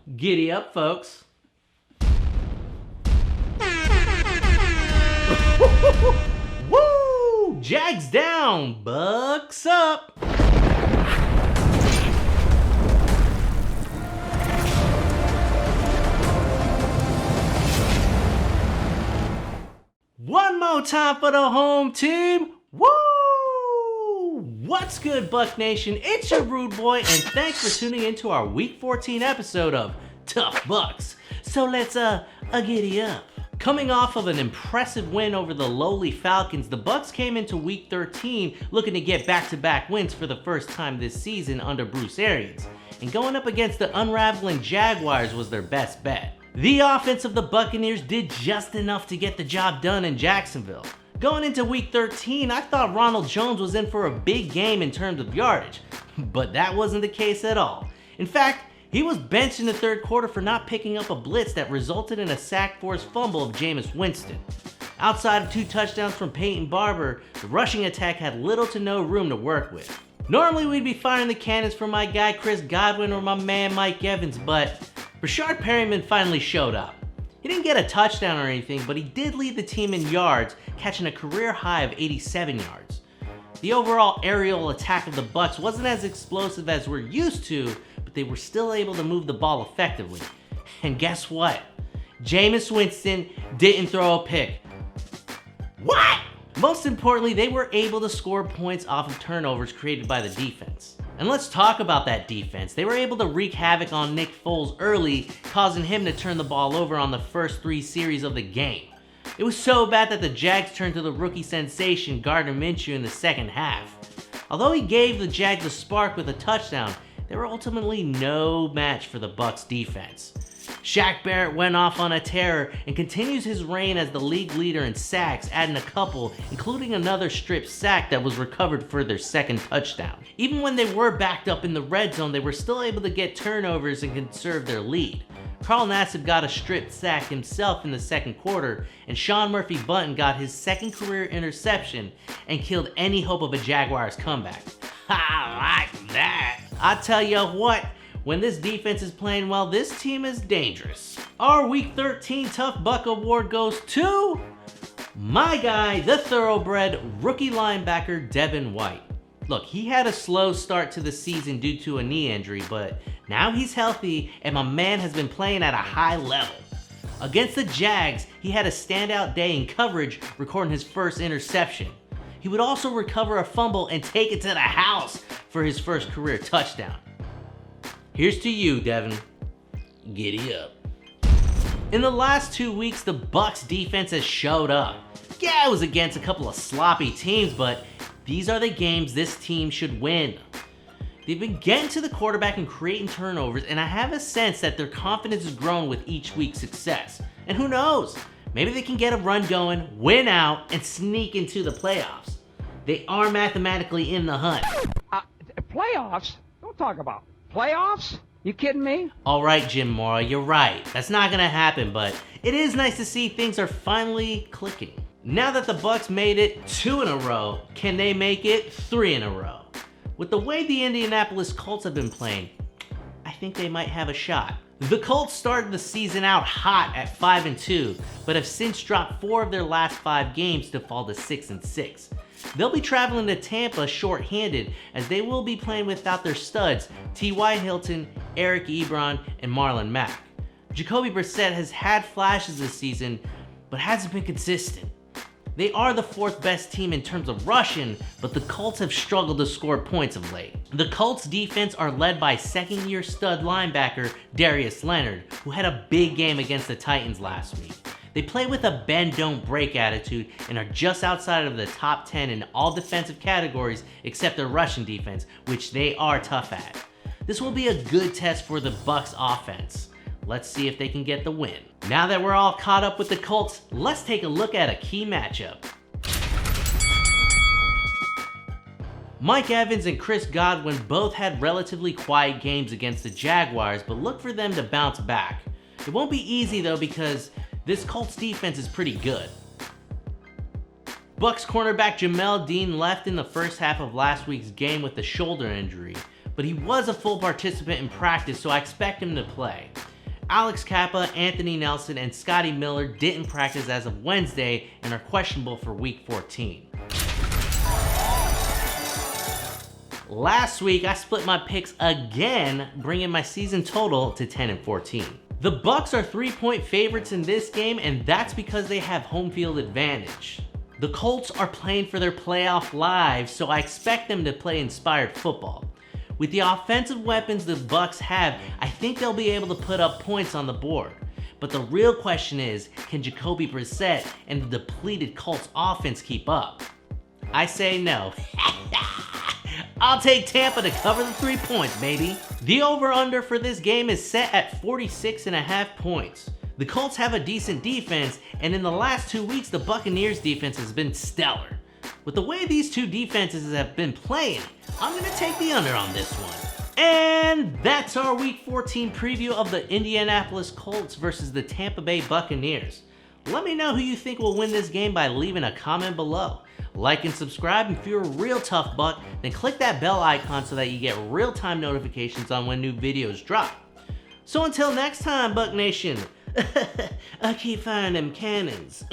Giddy up, folks. Woo! Jags down, Bucs up. One more time for the home team. Woo! What's good, Buck Nation? It's your Rude Boy, and thanks for tuning into our Week 14 episode of Tuff Bucs. So let's giddy up. Coming off of an impressive win over the lowly Falcons, the Bucs came into Week 13 looking to get back-to-back wins for the first time this season under Bruce Arians, and going up against the unraveling Jaguars was their best bet. The offense of the Buccaneers did just enough to get the job done in Jacksonville. Going into Week 13, I thought Ronald Jones was in for a big game in terms of yardage, but that wasn't the case at all. In fact, he was benched in the third quarter for not picking up a blitz that resulted in a sack-forced fumble of Jameis Winston. Outside of 2 touchdowns from Peyton Barber, the rushing attack had little to no room to work with. Normally we'd be firing the cannons for my guy Chris Godwin or my man Mike Evans, but Rashard Perryman finally showed up. He didn't get a touchdown or anything, but he did lead the team in yards, catching a career high of 87 yards. The overall aerial attack of the Bucs wasn't as explosive as we're used to, but they were still able to move the ball effectively. And guess what? Jameis Winston didn't throw a pick. What? Most importantly, they were able to score points off of turnovers created by the defense. And let's talk about that defense. They were able to wreak havoc on Nick Foles early, causing him to turn the ball over on the first 3 series of the game. It was so bad that the Jags turned to the rookie sensation Gardner Minshew in the second half. Although he gave the Jags a spark with a touchdown, they were ultimately no match for the Bucs defense. Shaq Barrett went off on a tear and continues his reign as the league leader in sacks, adding a couple, including another strip sack that was recovered for their second touchdown. Even when they were backed up in the red zone, they were still able to get turnovers and conserve their lead. Carl Nassib got a strip sack himself in the second quarter, and Sean Murphy-Bunting got his second career interception and killed any hope of a Jaguars comeback. I like that. I tell you what, when this defense is playing well, this team is dangerous. Our Week 13 Tough Buck Award goes to my guy, the thoroughbred rookie linebacker Devon White. Look, he had a slow start to the season due to a knee injury, but now he's healthy and my man has been playing at a high level. Against the Jags, he had a standout day in coverage, recording his first interception. He would also recover a fumble and take it to the house for his first career touchdown. Here's to you, Devon. Giddy up. In the last 2 weeks, the Bucs defense has showed up. Yeah, it was against a couple of sloppy teams, but these are the games this team should win. They've been getting to the quarterback and creating turnovers, and I have a sense that their confidence has grown with each week's success. And who knows? Maybe they can get a run going, win out, and sneak into the playoffs. They are mathematically in the hunt. Playoffs? Don't talk about playoffs? You kidding me? Alright, Jim Mora, you're right. That's not gonna happen, but it is nice to see things are finally clicking. Now that the Bucs made it 2 in a row, can they make it 3 in a row? With the way the Indianapolis Colts have been playing, I think they might have a shot. The Colts started the season out hot at 5-2, but have since dropped 4 of their last 5 games to fall to 6-6. They'll be traveling to Tampa short-handed, as they will be playing without their studs, T.Y. Hilton, Eric Ebron, and Marlon Mack. Jacoby Brissett has had flashes this season, but hasn't been consistent. They are the 4th best team in terms of rushing, but the Colts have struggled to score points of late. The Colts defense are led by second-year stud linebacker Darius Leonard, who had a big game against the Titans last week. They play with a bend-don't-break attitude and are just outside of the top 10 in all defensive categories except their rushing defense, which they are tough at. This will be a good test for the Bucs offense. Let's see if they can get the win. Now that we're all caught up with the Colts, let's take a look at a key matchup. Mike Evans and Chris Godwin both had relatively quiet games against the Jaguars, but look for them to bounce back. It won't be easy though, because this Colts defense is pretty good. Bucs cornerback Jamel Dean left in the first half of last week's game with a shoulder injury, but he was a full participant in practice, so I expect him to play. Alex Kappa, Anthony Nelson, and Scotty Miller didn't practice as of Wednesday and are questionable for Week 14. Last week, I split my picks again, bringing my season total to 10-14. The Bucs are 3-point favorites in this game, and that's because they have home field advantage. The Colts are playing for their playoff lives, so I expect them to play inspired football. With the offensive weapons the Bucs have, I think they'll be able to put up points on the board. But the real question is, can Jacoby Brissett and the depleted Colts offense keep up? I say no. I'll take Tampa to cover the 3 points, baby. The over-under for this game is set at 46.5 points. The Colts have a decent defense, and in the last 2 weeks, the Buccaneers defense has been stellar. With the way these two defenses have been playing, I'm gonna take the under on this one. And that's our Week 14 preview of the Indianapolis Colts versus the Tampa Bay Buccaneers. Let me know who you think will win this game by leaving a comment below. Like and subscribe, and if you're a real tough buck, then click that bell icon so that you get real-time notifications on when new videos drop. So until next time, Buck Nation, I keep firing them cannons.